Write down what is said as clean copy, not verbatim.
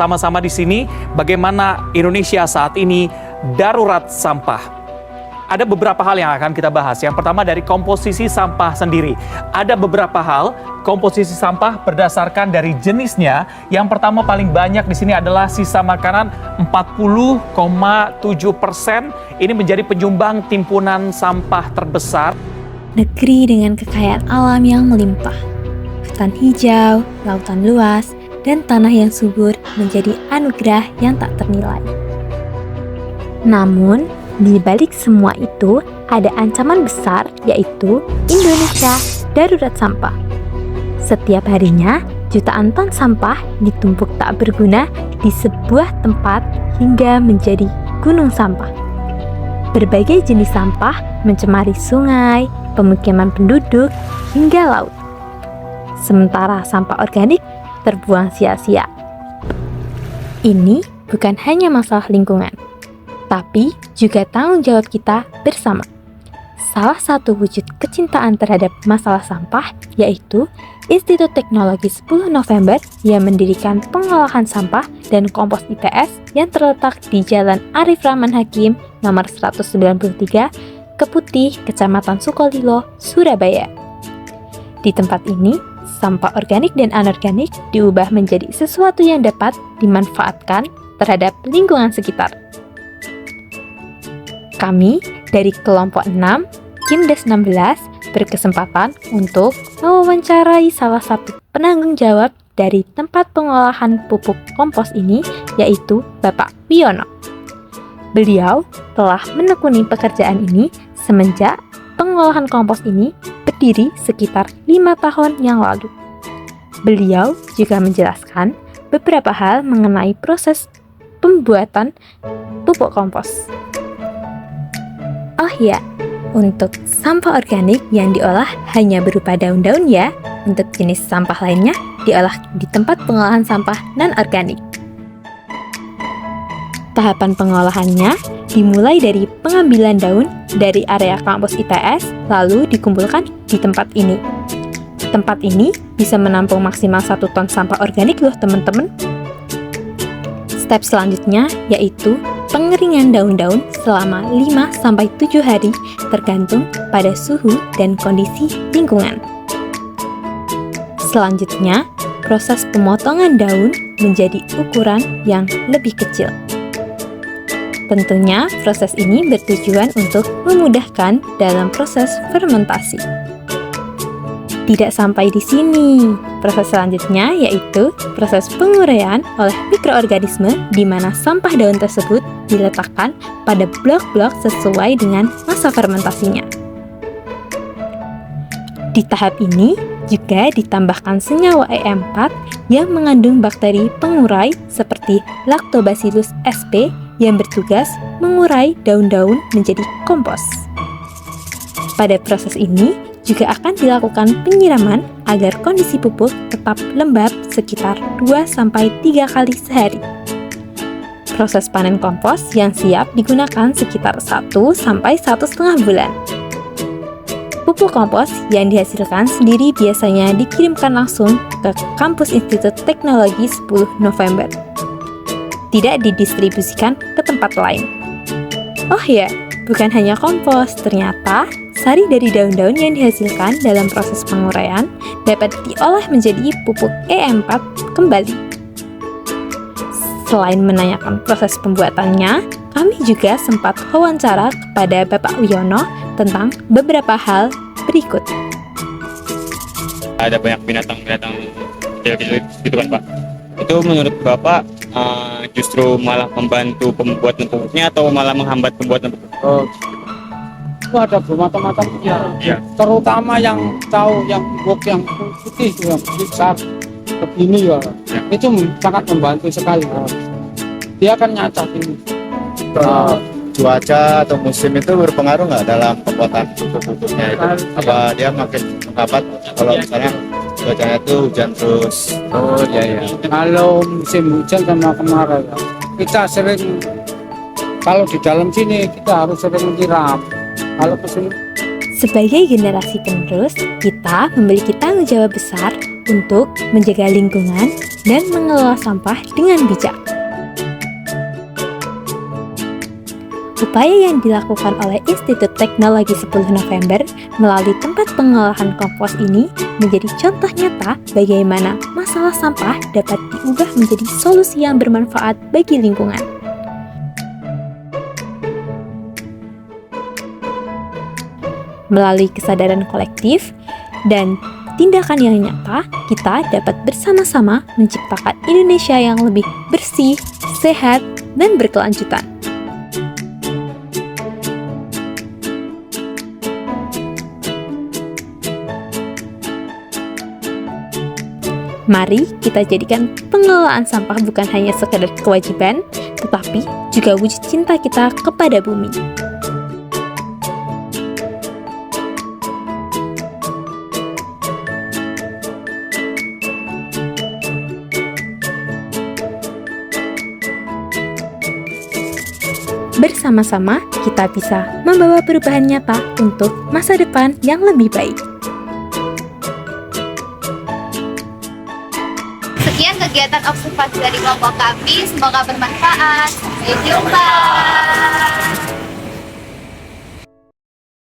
bersama-sama di sini bagaimana Indonesia saat ini darurat sampah. Ada beberapa hal yang akan kita bahas. Yang pertama dari komposisi sampah sendiri. Ada beberapa hal komposisi sampah berdasarkan dari jenisnya. Yang pertama paling banyak di sini adalah sisa makanan 40,7%. Ini menjadi penyumbang timbunan sampah terbesar. Negeri dengan kekayaan alam yang melimpah. Hutan hijau, lautan luas, dan tanah yang subur menjadi anugerah yang tak ternilai. Namun, di balik semua itu, ada ancaman besar, yaitu Indonesia darurat sampah. Setiap harinya, jutaan ton sampah ditumpuk tak berguna di sebuah tempat hingga menjadi gunung sampah. Berbagai jenis sampah mencemari sungai, pemukiman penduduk, hingga laut. Sementara sampah organik terbuang sia-sia. Ini bukan hanya masalah lingkungan, tapi juga tanggung jawab kita bersama. Salah satu wujud kecintaan terhadap masalah sampah yaitu Institut Teknologi 10 November yang mendirikan pengolahan sampah dan kompos ITS yang terletak di Jalan Arif Rahman Hakim nomor 193, Keputih, Kecamatan Sukolilo, Surabaya. Di tempat ini, sampah organik dan anorganik diubah menjadi sesuatu yang dapat dimanfaatkan terhadap lingkungan sekitar. Kami dari kelompok 6, Kimdes 16, berkesempatan untuk mewawancarai salah satu penanggung jawab dari tempat pengolahan pupuk kompos ini, yaitu Bapak Wiono. Beliau telah menekuni pekerjaan ini semenjak pengolahan kompos ini berdiri sekitar 5 tahun yang lalu. Beliau juga menjelaskan beberapa hal mengenai proses pembuatan pupuk kompos. Oh ya, untuk sampah organik yang diolah hanya berupa daun-daun ya. Untuk jenis sampah lainnya diolah di tempat pengolahan sampah non-organik. Tahapan pengolahannya dimulai dari pengambilan daun dari area kampus ITS lalu dikumpulkan di tempat ini. Tempat ini bisa menampung maksimal 1 ton sampah organik loh teman-teman. Step selanjutnya yaitu pengeringan daun-daun selama 5-7 hari tergantung pada suhu dan kondisi lingkungan. Selanjutnya, proses pemotongan daun menjadi ukuran yang lebih kecil. Tentunya proses ini bertujuan untuk memudahkan dalam proses fermentasi. Tidak sampai di sini, proses selanjutnya yaitu proses penguraian oleh mikroorganisme di mana sampah daun tersebut diletakkan pada blok-blok sesuai dengan masa fermentasinya. Di tahap ini juga ditambahkan senyawa E4 yang mengandung bakteri pengurai seperti Lactobacillus sp yang bertugas mengurai daun-daun menjadi kompos. Pada proses ini juga akan dilakukan penyiraman agar kondisi pupuk tetap lembab sekitar 2-3 kali sehari. Proses panen kompos yang siap digunakan sekitar 1-1,5 bulan. Pupuk kompos yang dihasilkan sendiri biasanya dikirimkan langsung ke kampus Institut Teknologi 10 November. Tidak didistribusikan ke tempat lain. Oh ya, bukan hanya kompos, ternyata sari dari daun-daun yang dihasilkan dalam proses penguraian dapat diolah menjadi pupuk E4 kembali. Selain menanyakan proses pembuatannya, kami juga sempat wawancara kepada Bapak Wiono tentang beberapa hal berikut. Ada banyak binatang-binatang kecil-kecil gitu kan Pak. Itu menurut Bapak justru malah membantu pembuatan pupuknya atau malah menghambat pembuatan pupuk? Itu ada bermacam-macam Ya. terutama yang tahu yang pupuk yang putih yang besar begini ya. Itu sangat membantu sekali. Dia akan nyacah ini. Cuaca atau musim itu berpengaruh nggak dalam pembuatan pupuknya itu? Apa dia makin menghambat kalau misalnya cuacanya itu hujan terus? Oh iya. Kalau musim hujan sama kemarau ya, kita sering kalau di dalam sini kita harus sering menyiram. Kalau musim Sebagai generasi penerus, kita memiliki tanggung jawab besar untuk menjaga lingkungan dan mengelola sampah dengan bijak. Upaya yang dilakukan oleh Institut Teknologi 10 November melalui tempat pengolahan kompos ini menjadi contoh nyata bagaimana masalah sampah dapat diubah menjadi solusi yang bermanfaat bagi lingkungan. Melalui kesadaran kolektif dan tindakan yang nyata, kita dapat bersama-sama menciptakan Indonesia yang lebih bersih, sehat, dan berkelanjutan. Mari kita jadikan pengelolaan sampah bukan hanya sekedar kewajiban, tetapi juga wujud cinta kita kepada bumi. Bersama-sama, kita bisa membawa perubahan nyata untuk masa depan yang lebih baik. Sekian kegiatan observasi dari kelompok kami, semoga bermanfaat. Sampai jumpa.